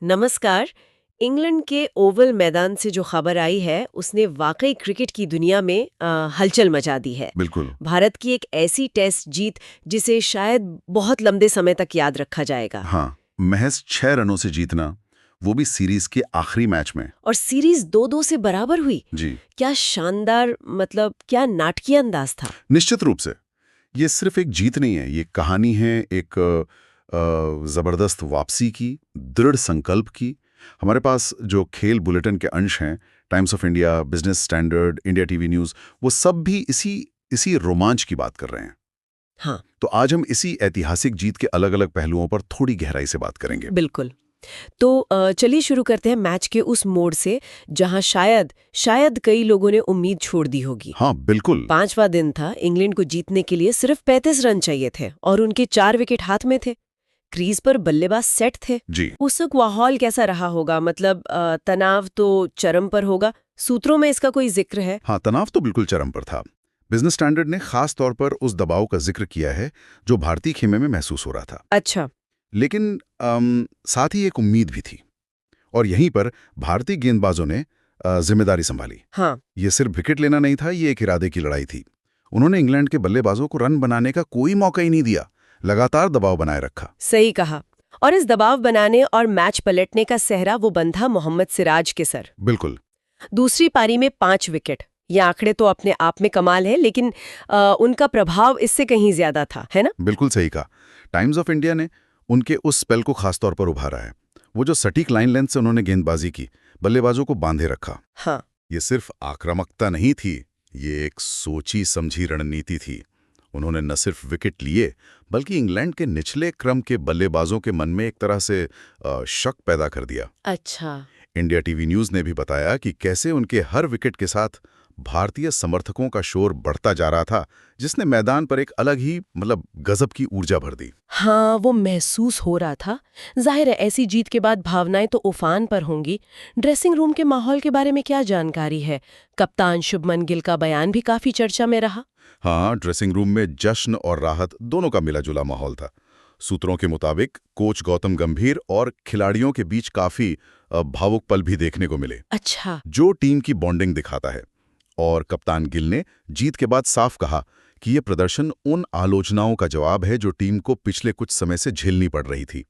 नमस्कार। इंग्लैंड के ओवल मैदान से जो खबर आई है उसने वाकई क्रिकेट की दुनिया में हलचल मचा दी है। बिल्कुल। भारत की एक ऐसी टेस्ट जीत जिसे शायद बहुत लंबे समय तक याद रखा जाएगा। हाँ, महज 6 रनों से जीतना, वो भी सीरीज के आखिरी मैच में। और सीरीज 2-2 से बराबर हुई। जी, क्या शानदार, मतलब क्या नाटकीय अंदाज था। निश्चित रूप से। ये सिर्फ एक जीत नहीं है, ये कहानी है एक जबरदस्त वापसी की, दृढ़ संकल्प की। हमारे पास जो खेल बुलेटिन के अंश हैं, times of India, business standard, India TV news, वो सब भी इसी इसी रोमांच की बात कर रहे हैं। हाँ, तो आज हम इसी ऐतिहासिक जीत के अलग-अलग पहलुओं पर थोड़ी गहराई से बात करेंगे। बिल्कुल। तो चलिए शुरू करते हैं मैच के उस मोड़ से जहां शायद शायद कई लोगों ने उम्मीद छोड़ दी होगी। हाँ, बिल्कुल। 5वां दिन था। इंग्लैंड को जीतने के लिए सिर्फ 35 रन चाहिए थे और उनके 4 विकेट हाथ में थे। क्रीज पर बल्लेबाज सेट थे। जी। उस वक्त माहौल कैसा रहा होगा, मतलब तनाव तो चरम पर होगा। सूत्रों में इसका कोई जिक्र है? हाँ, तनाव तो बिल्कुल चरम पर था। बिजनेस स्टैंडर्ड ने खास तौर पर उस दबाव का जिक्र किया है जो भारतीय खेमे में महसूस हो रहा था। अच्छा। लेकिन साथ ही एक उम्मीद भी थी। और यहीं पर भारतीय गेंदबाजों ने जिम्मेदारी संभाली। हाँ, ये सिर्फ विकेट लेना नहीं था, ये एक इरादे की लड़ाई थी। उन्होंने इंग्लैंड के बल्लेबाजों को रन बनाने का कोई मौका ही नहीं दिया, लगातार दबाव बनाए रखा। सही कहा। और इस दबाव बनाने और मैच पलटने का सेहरा वो बंधा मोहम्मद सिराज के सर। बिल्कुल। दूसरी पारी में 5 विकेट। ये आंकड़े तो अपने आप में कमाल है, लेकिन उनका प्रभाव इससे कहीं ज्यादा था, है ना? बिल्कुल सही कहा। टाइम्स ऑफ इंडिया ने उनके उस स्पेल को खासतौर पर उभारा है। वो जो सटीक लाइन लेंथ से उन्होंने गेंदबाजी की, बल्लेबाजों को बांधे रखा। हाँ, ये सिर्फ आक्रामकता नहीं थी, ये एक सोची समझी रणनीति थी। उन्होंने न सिर्फ विकेट लिए, बल्कि इंग्लैंड के निचले क्रम के बल्लेबाजों के मन में एक तरह से शक पैदा कर दिया। अच्छा। इंडिया टीवी न्यूज़ ने भी बताया कि कैसे उनके हर विकेट के साथ भारतीय समर्थकों का शोर बढ़ता जा रहा था, जिसने मैदान पर एक अलग ही गजब की ऊर्जा भर दी। हाँ, वो महसूस हो रहा था। जाहिर है ऐसी जीत के बाद भावनाएं तो उफान पर होंगी। ड्रेसिंग रूम के माहौल के बारे में क्या जानकारी है? कप्तान शुभमन गिल का बयान भी काफी चर्चा में रहा। हाँ, ड्रेसिंग रूम में जश्न और राहत दोनों का मिला-जुला माहौल था। सूत्रों के मुताबिक कोच गौतम गंभीर और खिलाड़ियों के बीच काफी भावुक पल भी देखने को मिले, अच्छा। जो टीम की बॉन्डिंग दिखाता है। और कप्तान गिल ने जीत के बाद साफ कहा कि ये प्रदर्शन उन आलोचनाओं का जवाब है जो टीम को पिछले कुछ समय से झेलनी पड़ रही थी।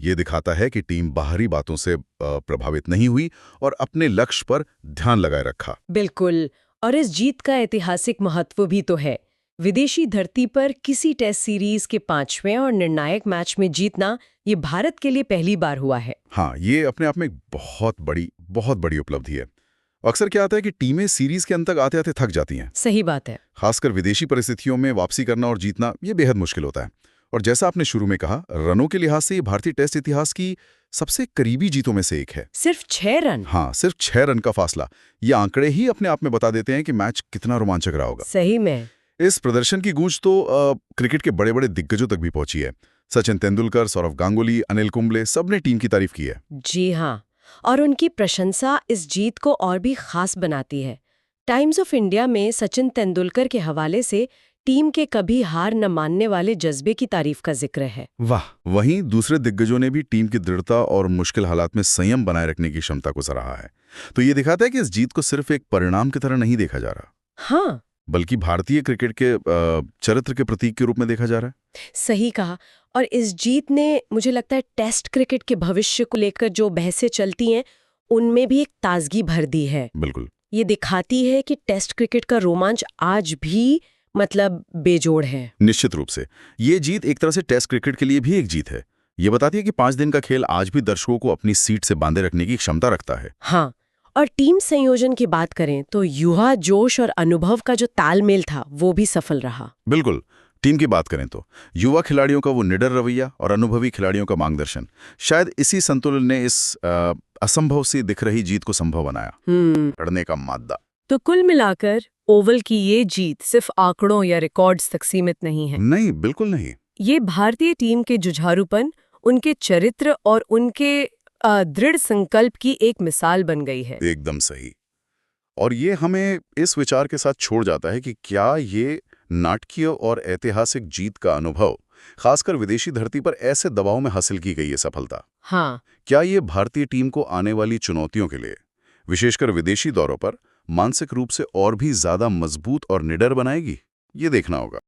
ये दिखाता है कि टीम बाहरी बातों से प्रभावित नहीं हुई और अपने लक्ष्य पर ध्यान लगाए रखा। बिल्कुल। और इस जीत का ऐतिहासिक महत्व भी तो है। विदेशी धरती पर किसी टेस्ट सीरीज के 5वें और निर्णायक मैच में जीतना ये भारत के लिए पहली बार हुआ है। हाँ, ये अपने आप में एक बहुत बड़ी उपलब्धि है। अक्सर क्या आता है कि टीमें सीरीज के अंत तक आते-आते थक जाती हैं। सही बात है। खासकर विदेशी परिस्थितियों में वापसी करना और जीतना ये बेहद मुश्किल होता है। और जैसा आपने शुरू में कहा, रनों के लिहाज से ये भारतीय टेस्ट इतिहास की सबसे करीबी जीतों में से एक है। सिर्फ 6 रन। हाँ, सिर्फ 6 रन का फासला। ये आंकड़े ही अपने आप में बता देते हैं कि मैच कितना रोमांचक रहा होगा। सही में। इस प्रदर्शन की गूंज तो क्रिकेट के बड़े-बड़े दिग्गजों तक भी पहुंची है। सचिन तेंदुलकर, सौरव गांगुली, अनिल कुंबले सबने टीम की तारीफ की है। जी हाँ। और उनकी प्रशंसा इस जीत को और भी खास बनाती है। टाइम्स ऑफ इंडिया में सचिन तेंदुलकर के हवाले से टीम के कभी हार न मानने वाले जज्बे की तारीफ का जिक्र है। वाह। वहीं दूसरे दिग्गजों ने भी टीम की दृढ़ता और मुश्किल हालात में संयम बनाए रखने की क्षमता को सराहा है। तो ये दिखाता है कि इस जीत को सिर्फ एक परिणाम की तरह नहीं देखा जा रहा, हाँ, बल्कि भारतीय क्रिकेट के चरित्र के प्रतीक के रूप में देखा जा रहा है। सही कहा। और इस जीत ने, मुझे लगता है, टेस्ट क्रिकेट के भविष्य को लेकर जो बहसें चलती हैं उनमें भी एक ताजगी भर दी है। बिल्कुल। ये दिखाती है कि टेस्ट क्रिकेट का रोमांच आज भी बेजोड़ है। निश्चित रूप से ये जीत एक तरह से टेस्ट क्रिकेट के लिए भी एक जीत है। ये बताती है कि 5 दिन का खेल आज भी दर्शकों को अपनी सीट से बांधे रखने की क्षमता रखता है। हाँ। और टीम संयोजन की बात करें तो युवा जोश और अनुभव का जो तालमेल था वो भी सफल रहा। बिल्कुल। टीम की बात करें तो युवा खिलाड़ियों का वो निडर रवैया और अनुभवी खिलाड़ियों का मार्गदर्शन, शायद इसी संतुलन ने इस असंभव सी दिख रही जीत को संभव बनाया। लड़ने का मादा। तो कुल मिलाकर ओवल की ये जीत सिर्फ आंकड़ों या रिकॉर्ड्स तक सीमित नहीं है। नहीं, बिल्कुल नहीं। ये भारतीय टीम के जुझारूपन, उनके चरित्र और उनके दृढ़ संकल्प की एक मिसाल बन गई है। एकदम सही। और ये हमें इस विचार के साथ छोड़ जाता है कि क्या ये नाटकीय और ऐतिहासिक जीत का अनुभव खासकर विदेशी धरती पर ऐसे दबाव में हासिल की गई ये सफलता। हाँ। क्या ये भारतीय टीम को आने वाली चुनौतियों के लिए, विशेषकर विदेशी दौरों पर, मानसिक रूप से और भी ज्यादा मजबूत और निडर बनाएगी? ये देखना होगा।